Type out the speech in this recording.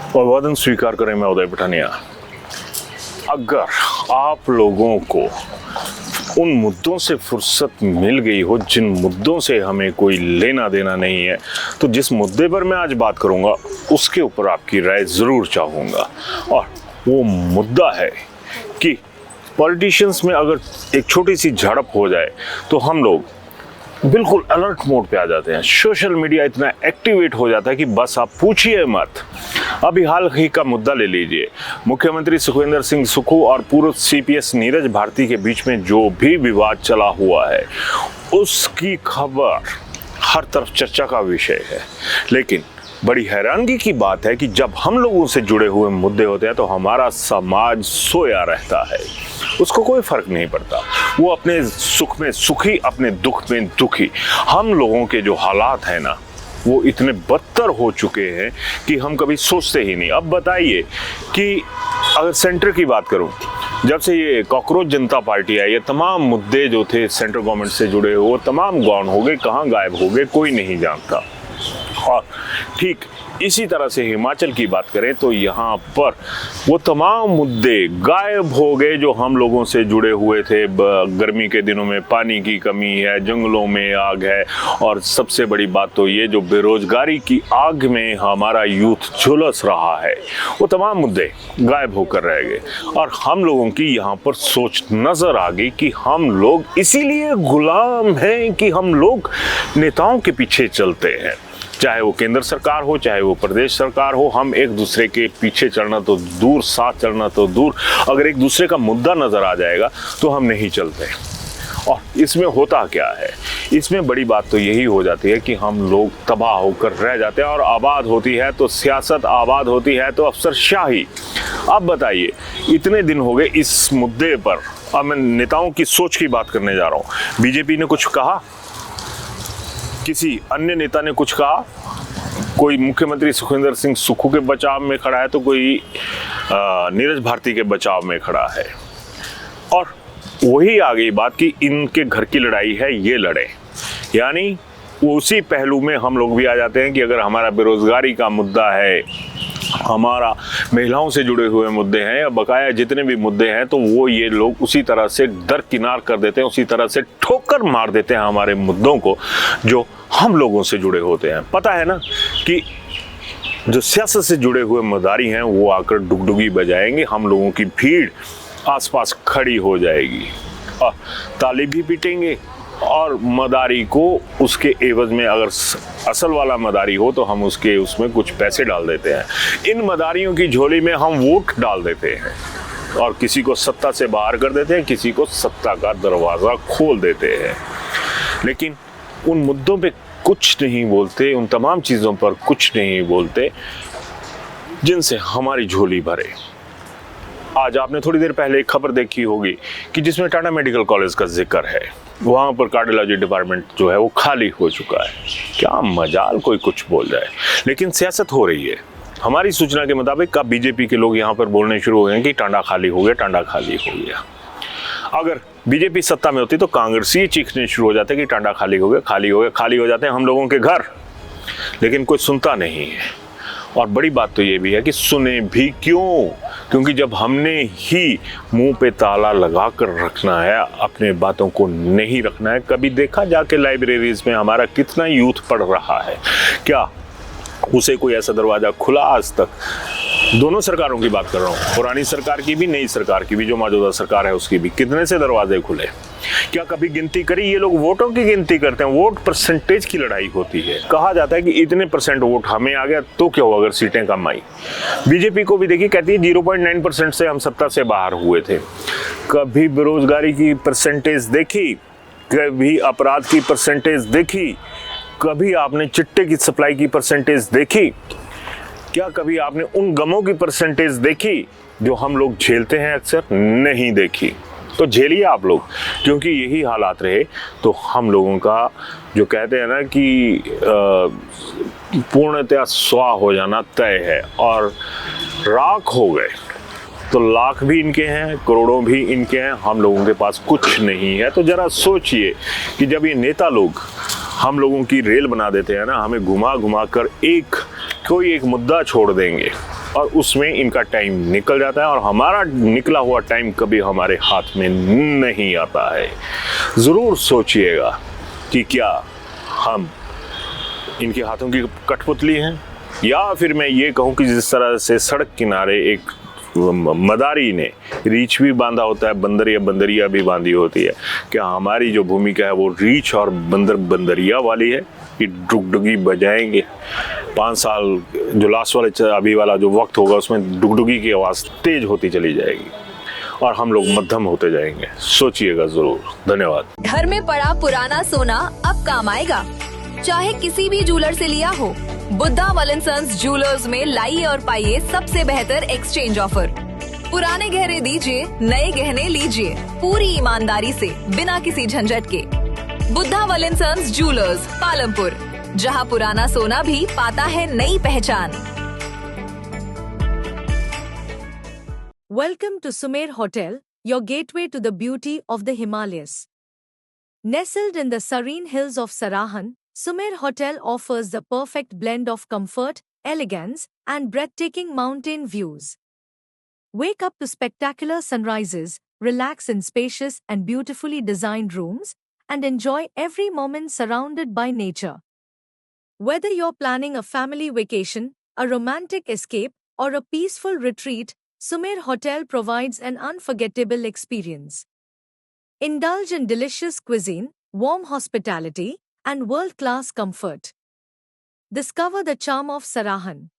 अभिवादन स्वीकार करें। मैं उदय पठानिया। अगर आप लोगों को उन मुद्दों से फुर्सत मिल गई हो जिन मुद्दों से हमें कोई लेना देना नहीं है, तो जिस मुद्दे पर मैं आज बात करूंगा उसके ऊपर आपकी राय ज़रूर चाहूँगा। और वो मुद्दा है कि पॉलिटिशियंस में अगर एक छोटी सी झड़प हो जाए तो हम लोग बिल्कुल अलर्ट मोड पे आ जाते हैं। सोशल मीडिया इतना एक्टिवेट हो जाता है कि बस आप पूछिए मत। अभी हाल ही का मुद्दा ले लीजिए, मुख्यमंत्री सुखविंदर सिंह सुक्खू और पूर्व सीपीएस नीरज भारती के बीच में जो भी विवाद चला हुआ है उसकी खबर हर तरफ चर्चा का विषय है। लेकिन बड़ी हैरानगी की बात है कि जब हम लोगों से जुड़े हुए मुद्दे होते हैं तो हमारा समाज सोया रहता है, उसको कोई फर्क नहीं पड़ता। वो अपने सुख में सुखी, अपने दुख में दुखी। हम लोगों के जो हालात हैं ना, वो इतने बदतर हो चुके हैं कि हम कभी सोचते ही नहीं। अब बताइए कि अगर सेंटर की बात करूं, जब से ये कॉकरोच जनता पार्टी आई, ये तमाम मुद्दे जो थे सेंट्रल गवर्नमेंट से जुड़े हुए, वो तमाम गॉन हो गए, कहाँ गायब हो गए कोई नहीं जानता। और ठीक इसी तरह से हिमाचल की बात करें तो यहाँ पर वो तमाम मुद्दे गायब हो गए जो हम लोगों से जुड़े हुए थे। गर्मी के दिनों में पानी की कमी है, जंगलों में आग है, और सबसे बड़ी बात तो ये जो बेरोजगारी की आग में हमारा यूथ झुलस रहा है, वो तमाम मुद्दे गायब होकर रह गए। और हम लोगों की यहाँ पर सोच नज़र आ गई कि हम लोग इसीलिए गुलाम हैं कि हम लोग नेताओं के पीछे चलते हैं, चाहे वो केंद्र सरकार हो चाहे वो प्रदेश सरकार हो। हम एक दूसरे के पीछे चलना तो दूर, साथ चलना तो दूर, अगर एक दूसरे का मुद्दा नज़र आ जाएगा तो हम नहीं चलते। और इसमें होता क्या है, इसमें बड़ी बात तो यही हो जाती है कि हम लोग तबाह होकर रह जाते हैं। और आबाद होती है तो सियासत, आबाद होती है तो अफसरशाही। अब बताइए, इतने दिन हो गए इस मुद्दे पर। अब मैं नेताओं की सोच की बात करने जा रहा हूँ। बीजेपी ने कुछ कहा, किसी अन्य नेता ने कुछ कहा, कोई मुख्यमंत्री सुखविंदर सिंह सुक्खू के बचाव में खड़ा है तो कोई नीरज भारती के बचाव में खड़ा है। और वही आ गई बात कि इनके घर की लड़ाई है, ये लड़े। यानी उसी पहलू में हम लोग भी आ जाते हैं कि अगर हमारा बेरोजगारी का मुद्दा है, हमारा महिलाओं से जुड़े हुए मुद्दे हैं, या बकाया जितने भी मुद्दे हैं, तो वो ये लोग उसी तरह से दरकिनार कर देते हैं, उसी तरह से ठोकर मार देते हैं हमारे मुद्दों को जो हम लोगों से जुड़े होते हैं। पता है ना कि जो सियासत से जुड़े हुए मदारी हैं वो आकर डुगडुगी बजाएंगे, हम लोगों की भीड़ आसपास खड़ी हो जाएगी और ताली भी पीटेंगे। और मदारी को उसके एवज में, अगर असल वाला मदारी हो तो हम उसमें कुछ पैसे डाल देते हैं। इन मदारियों की झोली में हम वोट डाल देते हैं और किसी को सत्ता से बाहर कर देते हैं, किसी को सत्ता का दरवाज़ा खोल देते हैं। लेकिन उन मुद्दों पे कुछ नहीं बोलते, उन तमाम चीज़ों पर कुछ नहीं बोलते जिनसे हमारी झोली भरे। आज आपने थोड़ी देर पहले एक खबर देखी होगी कि जिसमें टाटा मेडिकल कॉलेज का जिक्र है। वहाँ पर कार्डियोलॉजी डिपार्टमेंट जो है वो खाली हो चुका है। क्या मजाल कोई कुछ बोल जाए, लेकिन सियासत हो रही है। हमारी सूचना के मुताबिक अब बीजेपी के लोग यहाँ पर बोलने शुरू हो गए कि टांडा खाली हो गया, टांडा खाली हो गया। अगर बीजेपी सत्ता में होती तो कांग्रेसी चीखने शुरू हो जाते कि टांडा खाली हो गया, खाली हो गया, खाली हो जाते हैं हम लोगों के घर। लेकिन कोई सुनता नहीं है। और बड़ी बात तो ये भी है कि सुने भी क्यों, क्योंकि जब हमने ही मुंह पे ताला लगा कर रखना है, अपने बातों को नहीं रखना है। कभी देखा जाके लाइब्रेरीज में हमारा कितना यूथ पढ़ रहा है? क्या उसे कोई ऐसा दरवाज़ा खुला आज तक? दोनों सरकारों की बात कर रहा हूँ, पुरानी सरकार की भी, नई सरकार की भी, जो मौजूदा सरकार है उसकी भी। कितने से दरवाजे खुले? क्या कभी गिनती करी? ये लोग वोटों की गिनती करते हैं, वोट परसेंटेज की लड़ाई होती है। कहा जाता है कि इतने % वोट हमें आ गया तो क्या हुआ अगर सीटें कम आई। बीजेपी को भी देखिए, कहती है 0.9% से हम सत्ता से बाहर हुए थे। कभी बेरोजगारी की परसेंटेज देखी? कभी अपराध की परसेंटेज देखी? कभी आपने चिट्टे की सप्लाई की परसेंटेज देखी? क्या कभी आपने उन गमों की परसेंटेज देखी जो हम लोग झेलते हैं? अक्सर नहीं देखी। तो झेलिए आप लोग, क्योंकि यही हालात रहे तो हम लोगों का जो कहते हैं ना कि पूर्णतया स्वाह हो जाना तय है। और राख हो गए तो लाख भी इनके हैं, करोड़ों भी इनके हैं, हम लोगों के पास कुछ नहीं है। तो जरा सोचिए कि जब ये नेता लोग हम लोगों की रेल बना देते हैं ना, हमें घुमा घुमा कर कोई एक मुद्दा छोड़ देंगे और उसमें इनका टाइम निकल जाता है और हमारा निकला हुआ टाइम कभी हमारे हाथ में नहीं आता है। ज़रूर सोचिएगा कि क्या हम इनके हाथों की कठपुतली हैं, या फिर मैं ये कहूँ कि जिस तरह से सड़क किनारे एक मदारी ने रीछ भी बांधा होता है, बंदर या बंदरिया भी बांधी होती है, क्या हमारी जो भूमिका है वो रीछ और बंदर बंदरिया वाली है कि डुगडुगी बजाएंगे? 5 साल जो लास्ट वाले अभी वाला जो वक्त होगा उसमें डुगडुगी की आवाज़ तेज होती चली जाएगी और हम लोग मध्यम होते जाएंगे। सोचिएगा ज़रूर। धन्यवाद। घर में पड़ा पुराना सोना अब काम आएगा, चाहे किसी भी जूलर से लिया हो। बुद्धा वलन सन्स जूलर्स में लाइए और पाइए सबसे बेहतर एक्सचेंज ऑफर। पुराने गहने दीजिए, नए गहने लीजिए, पूरी ईमानदारी से, बिना किसी झंझट के। बुद्धा वलन सन्स जूलर्स, पालमपुर, जहां पुराना सोना भी पाता है नई पहचान। Welcome to Sumer Hotel, your gateway to the beauty of the Himalayas. Nestled in the serene hills of Sarahan, Sumer Hotel offers the perfect blend of comfort, elegance, and breathtaking mountain views. Wake up to spectacular sunrises, relax in spacious and beautifully designed rooms, and enjoy every moment surrounded by nature. Whether you're planning a family vacation, a romantic escape, or a peaceful retreat, Sumer Hotel provides an unforgettable experience. Indulge in delicious cuisine, warm hospitality, and world-class comfort. Discover the charm of Sarahan,